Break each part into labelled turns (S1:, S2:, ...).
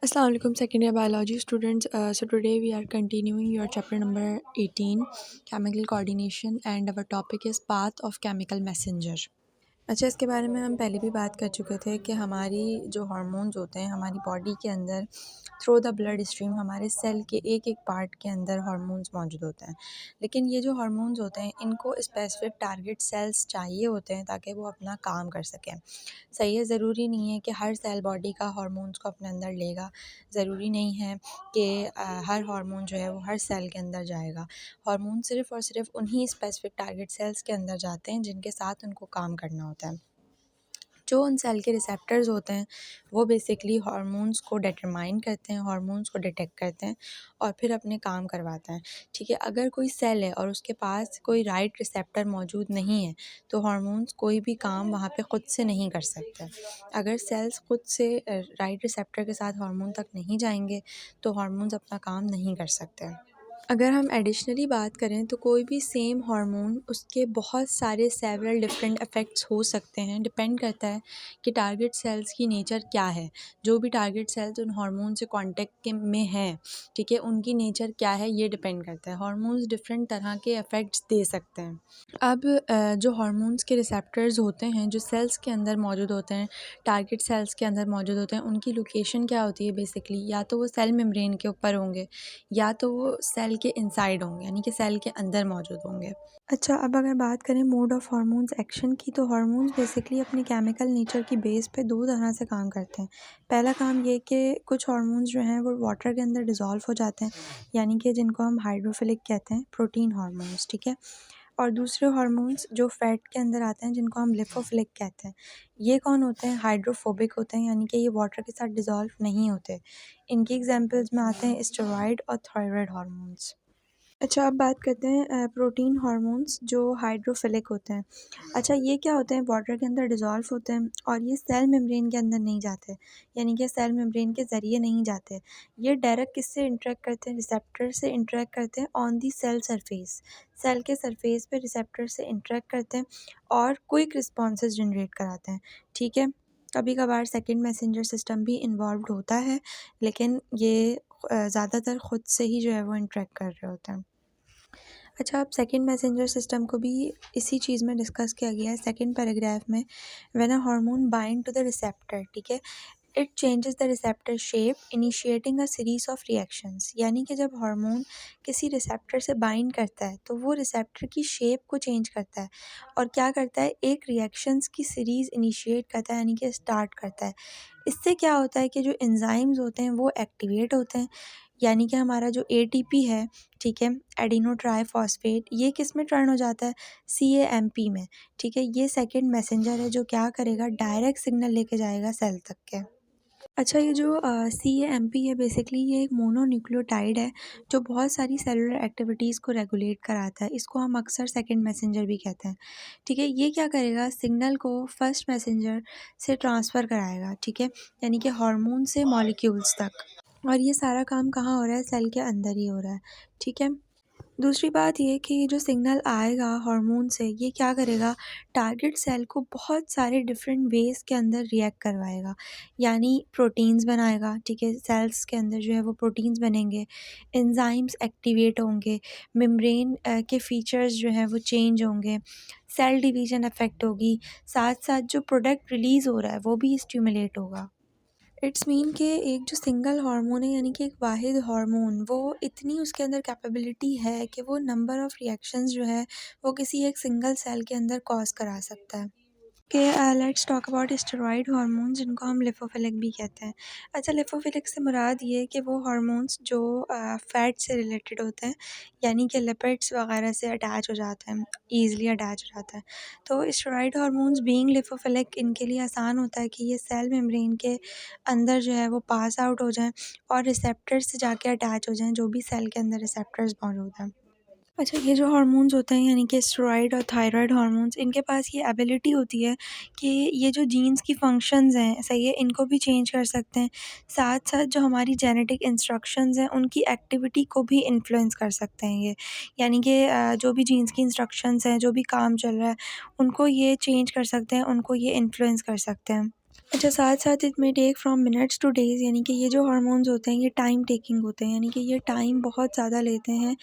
S1: Assalamu alaikum second year biology students. So today we are continuing your chapter number 18 chemical coordination and our topic is path of chemical messenger. अच्छा, इसके बारे में हम पहले भी बात कर चुके थे कि हमारी जो हार्मोन्स होते हैं हमारी बॉडी के अंदर थ्रू द ब्लड स्ट्रीम हमारे सेल के एक एक पार्ट के अंदर हार्मोन्स मौजूद होते हैं। लेकिन ये जो हार्मोन्स होते हैं इनको स्पेसिफिक टारगेट सेल्स चाहिए होते हैं ताकि वो अपना काम कर सकें। सही है, ज़रूरी नहीं है कि हर सेल बॉडी का हार्मोन्स को अपने अंदर लेगा। ज़रूरी नहीं है कि हर हार्मोन जो है वो हर सेल के अंदर जाएगा। हार्मोन सिर्फ़ और सिर्फ उन्हीं स्पेसिफिक टारगेट सेल्स के अंदर जाते हैं जिनके साथ उनको काम करना होता है। जो उन सेल के रिसेप्टर्स होते हैं वो बेसिकली हार्मोन्स को डिटरमाइन करते हैं, हार्मोन्स को डिटेक्ट करते हैं और फिर अपने काम करवाते हैं। ठीक है, अगर कोई सेल है और उसके पास कोई राइट रिसेप्टर मौजूद नहीं है तो हार्मोन्स कोई भी काम वहाँ पे ख़ुद से नहीं कर सकते। अगर सेल्स ख़ुद से राइट रिसेप्टर के साथ हार्मोन तक नहीं जाएंगे तो हार्मोन्स अपना काम नहीं कर सकते। अगर हम एडिशनली बात करें तो कोई भी सेम हार्मोन उसके बहुत सारे सेवरल डिफरेंट इफ़ेक्ट्स हो सकते हैं। डिपेंड करता है कि टारगेट सेल्स की नेचर क्या है। जो भी टारगेट सेल्स उन हार्मोन से कांटेक्ट के में हैं, ठीक है, उनकी नेचर क्या है ये डिपेंड करता है। हार्मोन्स डिफरेंट तरह के इफ़ेक्ट्स दे सकते हैं। अब जो हार्मोन्स के रिसेप्टर्स होते हैं जो सेल्स के अंदर मौजूद होते हैं, टारगेट सेल्स के अंदर मौजूद होते हैं, उनकी लोकेशन क्या होती है बेसिकली, या तो वो सेल मेम्ब्रेन के ऊपर होंगे या तो वो सेल के इनसाइड होंगे, यानी कि सेल के अंदर मौजूद होंगे। अच्छा, अब अगर बात करें मोड ऑफ़ हार्मोन्स एक्शन की तो हार्मोन्स बेसिकली अपनी केमिकल नेचर की बेस पे दो तरह से काम करते हैं। पहला काम ये कि कुछ हार्मोन्स जो हैं वो वाटर के अंदर डिज़ोल्व हो जाते हैं, यानी कि जिनको हम हाइड्रोफिलिक कहते हैं, प्रोटीन हार्मोन्स, ठीक है। और दूसरे हार्मोन्स जो फ़ैट के अंदर आते हैं जिनको हम लिपोफिलिक कहते हैं। ये कौन होते हैं? हाइड्रोफोबिक होते हैं, यानी कि ये वाटर के साथ डिज़ोल्व नहीं होते। इनकी एग्जांपल्स में आते हैं स्टेरॉयड और थायराइड हार्मोन्स। अच्छा, अब बात करते हैं प्रोटीन हार्मोन्स जो हाइड्रोफिलिक होते हैं। अच्छा, ये क्या होते हैं? वाटर के अंदर डिज़ोल्व होते हैं और ये सेल मेम्ब्रेन के अंदर नहीं जाते, यानी कि सेल मेम्ब्रेन के ज़रिए नहीं जाते। ये डायरेक्ट किससे इंटरेक्ट करते हैं? रिसेप्टर से इंटरेक्ट करते हैं on the cell surface. Cell के सरफेस पे रिसेप्टर से इंटरेक्ट करते हैं और क्विक रिस्पॉन्सेज जनरेट कराते हैं, ठीक है। कभी कभार सेकेंड मैसेंजर सिस्टम भी इन्वॉल्व होता है, लेकिन ये ज़्यादातर ख़ुद से ही जो है वो इंटरेक्ट कर रहे होते हैं। अच्छा, अब सेकंड मैसेंजर सिस्टम को भी इसी चीज़ में डिस्कस किया गया है सेकंड पैराग्राफ में। When a hormone bind to the receptor, ठीक है, it changes the receptor shape initiating a series of reactions. यानी कि जब हार्मोन किसी रिसेप्टर से बाइंड करता है तो वो रिसेप्टर की शेप को चेंज करता है और क्या करता है, एक रिएक्शंस की सीरीज़ इनिशिएट करता है, यानी कि स्टार्ट करता है। इससे क्या होता है कि जो एंजाइम्स होते हैं वो एक्टिवेट होते हैं, यानी कि हमारा जो एटीपी है, ठीक है, एडिनो ट्राईफॉस्फेट, ये किस में टर्न हो जाता है? सीएएमपी में, ठीक है। ये सेकंड मैसेंजर है जो क्या करेगा, डायरेक्ट सिग्नल लेके जाएगा सेल तक के। अच्छा, ये जो सीएएमपी है बेसिकली ये एक मोनोन्यूक्लियोटाइड है जो बहुत सारी सेलुलर एक्टिविटीज़ को रेगुलेट कराता है। इसको हम अक्सर सेकंड मैसेंजर भी कहते हैं, ठीक है। ये क्या करेगा, सिग्नल को फर्स्ट मैसेंजर से ट्रांसफ़र कराएगा, ठीक है, यानी कि हार्मोन से मॉलिक्यूल्स तक। और ये सारा काम कहाँ हो रहा है? सेल के अंदर ही हो रहा है, ठीक है। दूसरी बात ये कि जो सिग्नल आएगा हार्मोन से ये क्या करेगा, टारगेट सेल को बहुत सारे डिफरेंट वेज़ के अंदर रिएक्ट करवाएगा, यानी प्रोटीन्स बनाएगा, ठीक है। सेल्स के अंदर जो है वो प्रोटीन्स बनेंगे, एंजाइम्स एक्टिवेट होंगे, मेम्ब्रेन के फीचर्स जो हैं वो चेंज होंगे, सेल डिवीज़न अफेक्ट होगी, साथ साथ जो प्रोडक्ट रिलीज़ हो रहा है वो भी स्टिमुलेट होगा। इट्स मीन कि एक जो सिंगल हार्मोन है, यानी कि एक वाहिद हार्मोन, वो इतनी उसके अंदर कैपेबिलिटी है कि वो नंबर ऑफ़ रिएक्शंस जो है वो किसी एक सिंगल सेल के अंदर कॉज़ करा सकता है। कि let's talk about steroid hormones जिनको हम लिपोफिलिक भी कहते हैं। अच्छा, लिपोफिलिक से मुराद ये है कि वो हार्मोन्स जो फ़ैट से रिलेटेड होते हैं, यानी कि लिपिड्स वगैरह से अटैच हो जाते हैं, ईज़िली अटैच हो जाता है। तो स्टेरॉयड हार्मोन्स बीइंग लिपोफिलिक इनके लिए आसान होता है कि ये सेल मेम्ब्रेन के अंदर जो है वो पास आउट हो जाएँ और रिसेप्टर से जाके अटैच हो जाएँ, जो भी सेल के अंदर रिसेप्टर्स मौजूद हैं। अच्छा, ये जो हार्मोन्स होते हैं यानी कि स्टेरॉयड और थायराइड हार्मोन्स, इनके पास ये एबिलिटी होती है कि ये जो जीन्स की फंक्शंस हैं, सही है, इनको भी चेंज कर सकते हैं। साथ-साथ जो हमारी जेनेटिक इंस्ट्रक्शंस हैं उनकी एक्टिविटी को भी इन्फ्लुएंस कर सकते हैं ये। यानी कि जो भी जीन्स की इंस्ट्रक्शंस हैं, जो भी काम चल रहा है, उनको ये चेंज कर सकते हैं, उनको ये इन्फ्लुएंस कर सकते हैं। अच्छा, साथ साथ it may take from minutes to days, यानी कि ये जो हार्मोन्स होते हैं ये टाइम टेकिंग होते हैं, यानी कि ये टाइम बहुत ज़्यादा लेते हैं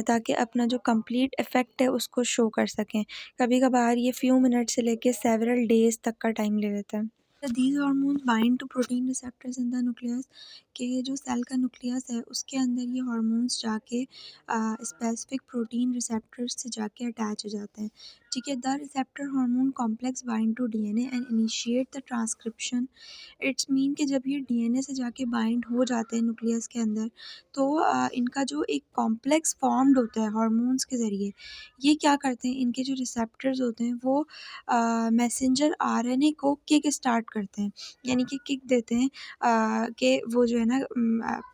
S1: ताकि अपना जो कंप्लीट इफ़ेक्ट है उसको शो कर सकें। कभी कभार ये फ्यू मिनट से लेके सेवरल डेज़ तक का टाइम ले लेता है। These hormones bind to protein receptors in the nucleus, कि जो सेल का न्यूक्लियस है उसके अंदर ये हार्मोन्स जाके स्पेसिफिक प्रोटीन रिसेप्टर्स से जाके अटैच हो जाते हैं। ठीक है, the receptor hormone complex bind to DNA and initiate the transcription. It's mean कि जब ये डीएनए से जाके बाइंड हो जाते हैं न्यूक्लियस के अंदर, तो इनका जो एक कॉम्प्लेक्स फॉर्म्ड होता है हार्मोन्स के ज़रिए, ये क्या करते हैं, इनके जो रिसेप्टर्स होते हैं वो मैसेंजर आरएनए को किक स्टार्ट करते हैं, यानी कि किक देते हैं कि वो जो है ना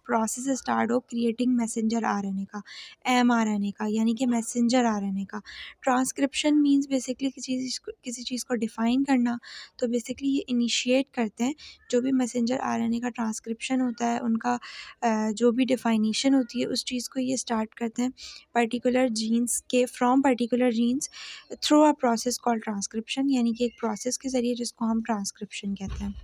S1: प्रोसेस स्टार्ट हो क्रिएटिंग मैसेंजर आरएनए का, एमआरएनए का, यानी कि मैसेंजर आरएनए का। ट्रांसक्रिप्शन मीन्स बेसिकली किसी चीज़ को डिफ़ाइन करना, तो बेसिकली ये इनिशिएट करते हैं जो भी मैसेंजर आरएनए का ट्रांसक्रिप्शन होता है, उनका जो भी डिफ़ाइनेशन होती है उस चीज़ को ये स्टार्ट करते हैं पर्टिकुलर जीन्स के, from particular genes through a process called transcription, यानी कि एक प्रोसेस के ज़रिए जिसको हम ट्रांसक्रिप्शन कहते हैं।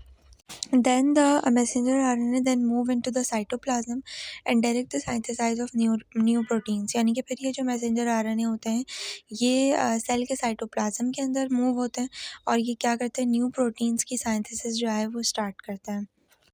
S1: Then the messenger RNA then move into the cytoplasm and direct the synthesis of new proteins, यानी कि फिर ये जो मैसेंजर आरएनए होते हैं ये सेल के साइटोप्लाज्म के अंदर मूव होते हैं और ये क्या करते हैं, न्यू प्रोटीन्स की साइंथेसिस जो है वो स्टार्ट करते हैं।